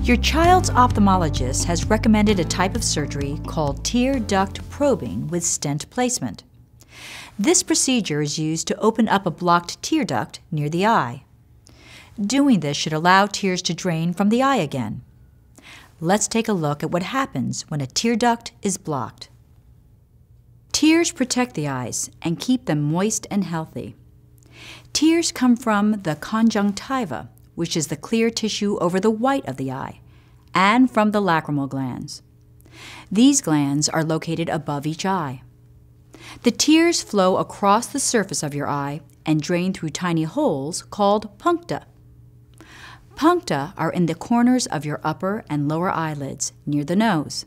Your child's ophthalmologist has recommended a type of surgery called tear duct probing with stent placement. This procedure is used to open up a blocked tear duct near the eye. Doing this should allow tears to drain from the eye again. Let's take a look at what happens when a tear duct is blocked. Tears protect the eyes and keep them moist and healthy. Tears come from the conjunctiva, which is the clear tissue over the white of the eye, and from the lacrimal glands. These glands are located above each eye. The tears flow across the surface of your eye and drain through tiny holes called puncta. Puncta are in the corners of your upper and lower eyelids near the nose.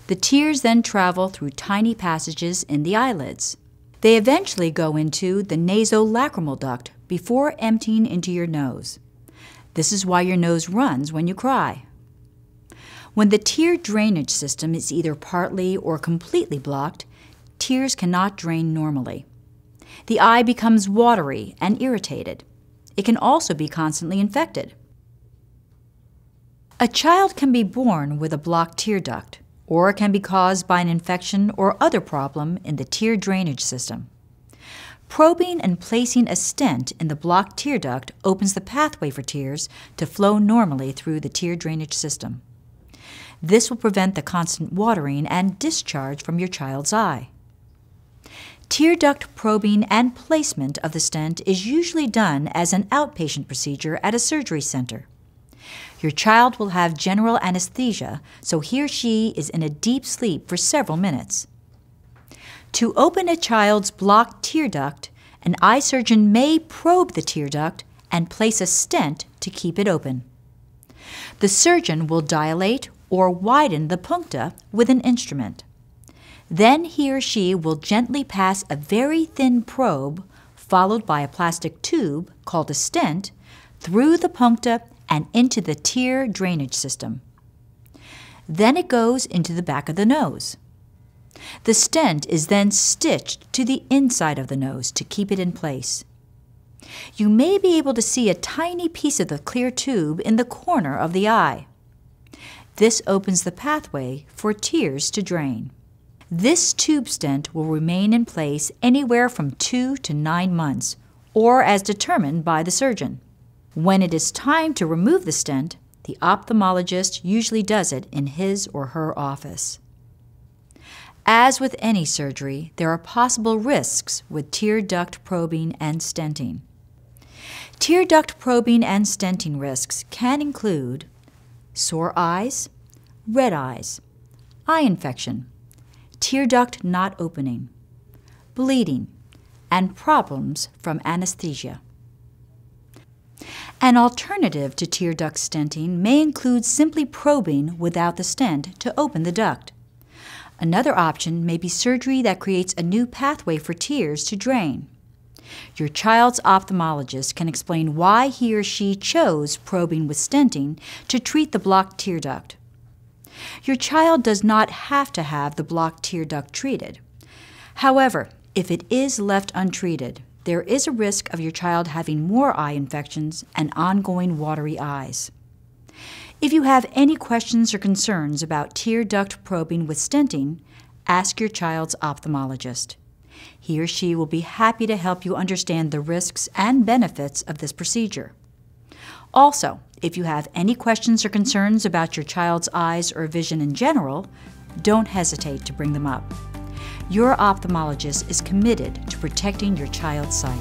The tears then travel through tiny passages in the eyelids. They eventually go into the nasolacrimal duct before emptying into your nose. This is why your nose runs when you cry. When the tear drainage system is either partly or completely blocked, tears cannot drain normally. The eye becomes watery and irritated. It can also be constantly infected. A child can be born with a blocked tear duct, or it can be caused by an infection or other problem in the tear drainage system. Probing and placing a stent in the blocked tear duct opens the pathway for tears to flow normally through the tear drainage system. This will prevent the constant watering and discharge from your child's eye. Tear duct probing and placement of the stent is usually done as an outpatient procedure at a surgery center. Your child will have general anesthesia, so he or she is in a deep sleep for several minutes. To open a child's blocked tear duct, an eye surgeon may probe the tear duct and place a stent to keep it open. The surgeon will dilate or widen the puncta with an instrument. Then he or she will gently pass a very thin probe, followed by a plastic tube called a stent, through the puncta and into the tear drainage system. Then it goes into the back of the nose. The stent is then stitched to the inside of the nose to keep it in place. You may be able to see a tiny piece of the clear tube in the corner of the eye. This opens the pathway for tears to drain. This tube stent will remain in place anywhere from 2 to 9 months, or as determined by the surgeon. When it is time to remove the stent, the ophthalmologist usually does it in his or her office. As with any surgery, there are possible risks with tear duct probing and stenting. Tear duct probing and stenting risks can include sore eyes, red eyes, eye infection, tear duct not opening, bleeding, and problems from anesthesia. An alternative to tear duct stenting may include simply probing without the stent to open the duct. Another option may be surgery that creates a new pathway for tears to drain. Your child's ophthalmologist can explain why he or she chose probing with stenting to treat the blocked tear duct. Your child does not have to have the blocked tear duct treated. However, if it is left untreated, there is a risk of your child having more eye infections and ongoing watery eyes. If you have any questions or concerns about tear duct probing with stenting, ask your child's ophthalmologist. He or she will be happy to help you understand the risks and benefits of this procedure. Also, if you have any questions or concerns about your child's eyes or vision in general, don't hesitate to bring them up. Your ophthalmologist is committed to protecting your child's sight.